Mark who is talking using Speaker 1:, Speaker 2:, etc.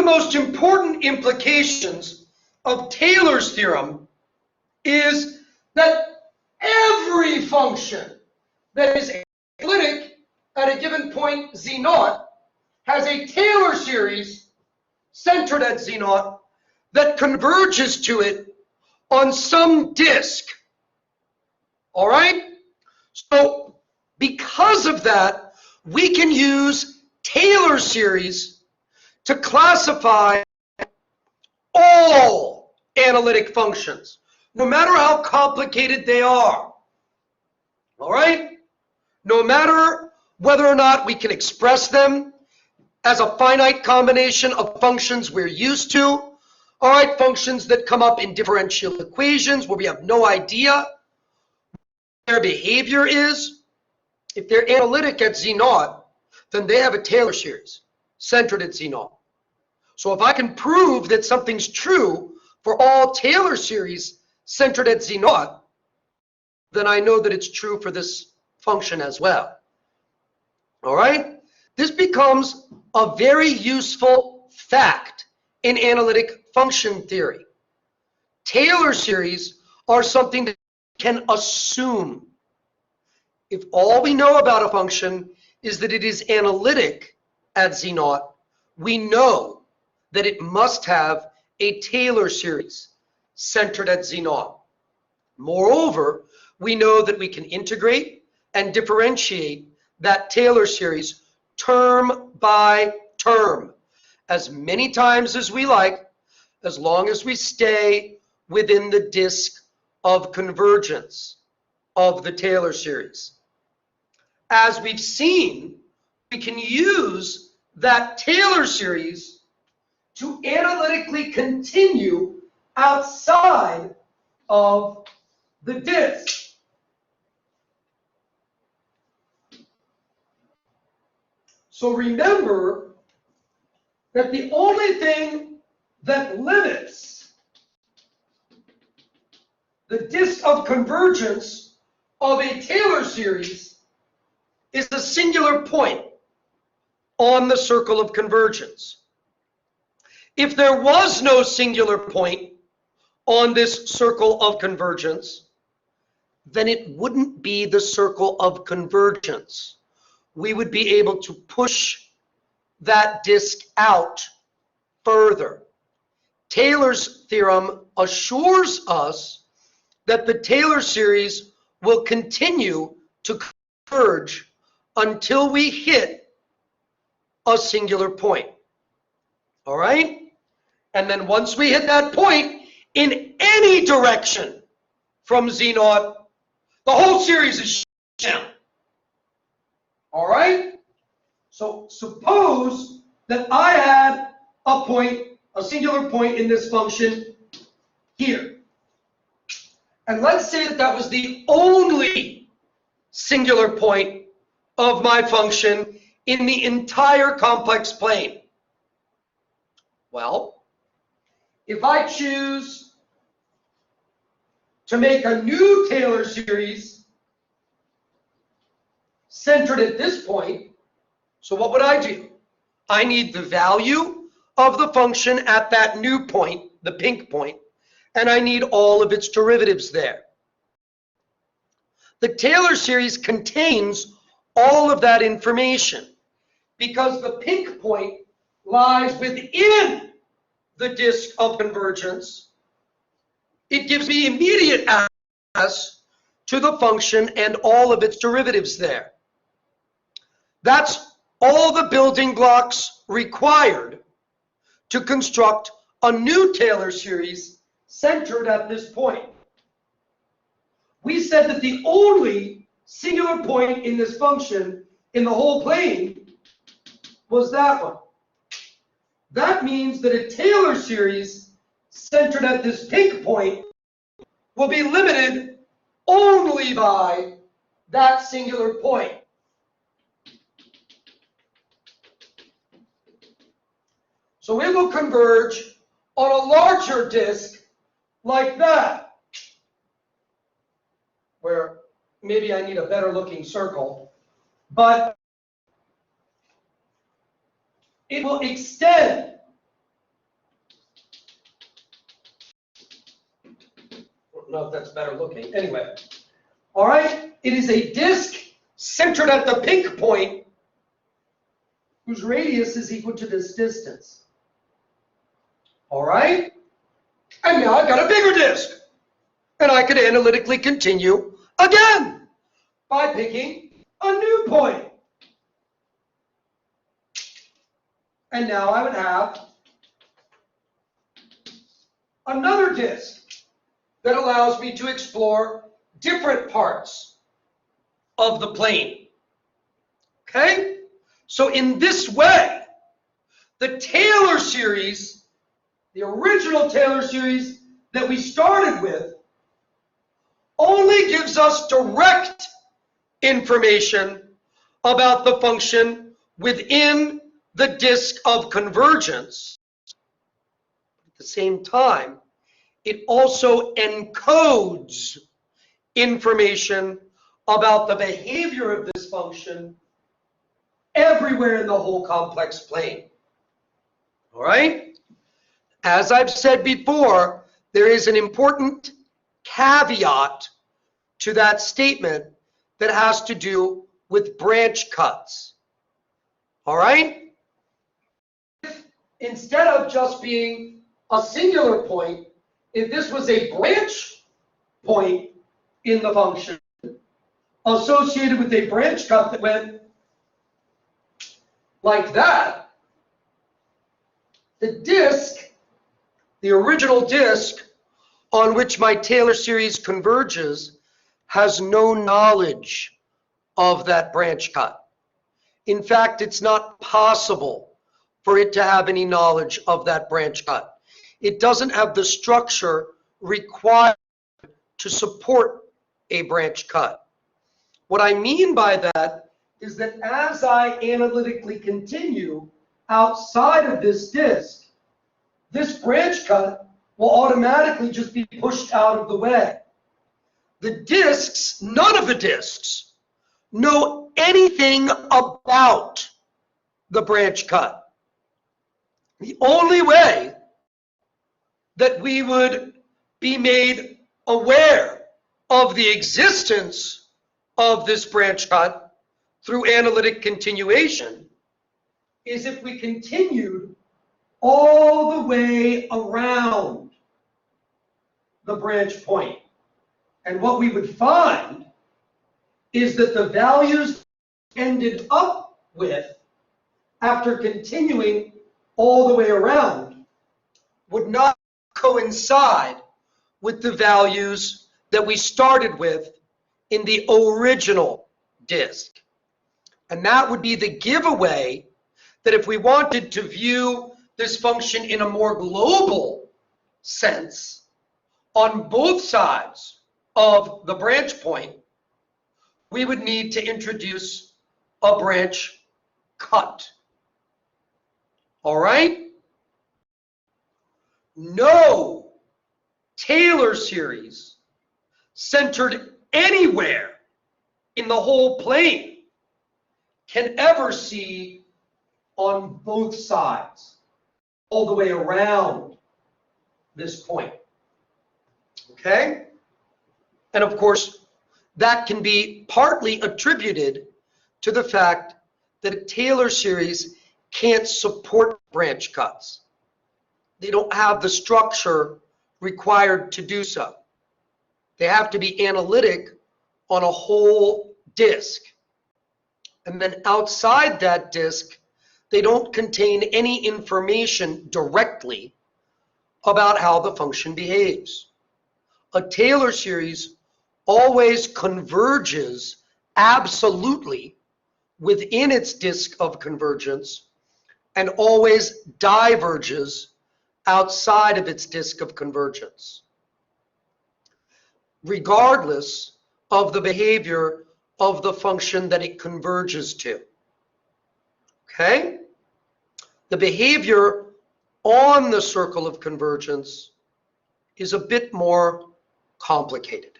Speaker 1: the most important implications of Taylor's theorem is that every function that is analytic at a given point z0 has a Taylor series centered at z0 that converges to it on some disk. All right? So because of that, we can use Taylor series to classify all analytic functions, no matter how complicated they are. All right? No matter whether or not we can express them as a finite combination of functions we're used to, all right, functions that come up in differential equations where we have no idea what their behavior is. If they're analytic at z0, then they have a Taylor series centered at z0. So if I can prove that something's true for all Taylor series centered at z0, then I know that it's true for this function as well. All right? This becomes a very useful fact in analytic function theory. Taylor series are something that we can assume. If all we know about a function is that it is analytic at z0, we know that it must have a Taylor series centered at z0. Moreover, we know that we can integrate and differentiate that Taylor series term by term as many times as we like, as long as we stay within the disk of convergence of the Taylor series. As we've seen, we can use that Taylor series to analytically continue outside of the disk. So remember that the only thing that limits the disk of convergence of a Taylor series is the singular point on the circle of convergence. If there was no singular point on this circle of convergence, then it wouldn't be the circle of convergence. We would be able to push that disk out further. Taylor's theorem assures us that the Taylor series will continue to converge until we hit a singular point. All right? And then once we hit that point, in any direction from z0, the whole series is down. All right? So suppose that I had a point, a singular point in this function here. And let's say that that was the only singular point of my function in the entire complex plane. Well, if I choose to make a new Taylor series centered at this point, so what would I do? I need the value of the function at that new point, the pink point, and I need all of its derivatives there. The Taylor series contains all of that information because the pink point lies within the disk of convergence. It gives me immediate access to the function and all of its derivatives there. That's all the building blocks required to construct a new Taylor series centered at this point. We said that the only singular point in this function in the whole plane was that one. That means that a Taylor series centered at this pink point will be limited only by that singular point. So it will converge on a larger disk like that, where maybe I need a better looking circle, but it will extend don't know if that's better looking. Anyway, all right, it is a disk centered at the pink point whose radius is equal to this distance. All right, and now I've got a bigger disk, and I could analytically continue again by picking a new point. And now I would have another disk that allows me to explore different parts of the plane. Okay? So in this way, the Taylor series, the original Taylor series that we started with, only gives us direct information about the function within the disk of convergence. At the same time, it also encodes information about the behavior of this function everywhere in the whole complex plane. All right? As I've said before, there is an important caveat to that statement that has to do with branch cuts. All right? Instead of just being a singular point, if this was a branch point in the function associated with a branch cut that went like that, the disk, the original disk on which my Taylor series converges, has no knowledge of that branch cut. In fact, it's not possible for it to have any knowledge of that branch cut. It doesn't have the structure required to support a branch cut. What I mean by that is that as I analytically continue outside of this disk, this branch cut will automatically just be pushed out of the way. The disks, none of the disks, know anything about the branch cut. The only way that we would be made aware of the existence of this branch cut through analytic continuation is if we continued all the way around the branch point. And what we would find is that the values ended up with, after continuing all the way around, would not coincide with the values that we started with in the original disk. And that would be the giveaway that if we wanted to view this function in a more global sense on both sides of the branch point, we would need to introduce a branch cut. All right? No Taylor series centered anywhere in the whole plane can ever see on both sides, all the way around this point. Okay? And of course, that can be partly attributed to the fact that a Taylor series can't support branch cuts. They don't have the structure required to do so. They have to be analytic on a whole disk. And then outside that disk, they don't contain any information directly about how the function behaves. A Taylor series always converges absolutely within its disk of convergence and always diverges outside of its disk of convergence, regardless of the behavior of the function that it converges to. Okay? The behavior on the circle of convergence is a bit more complicated.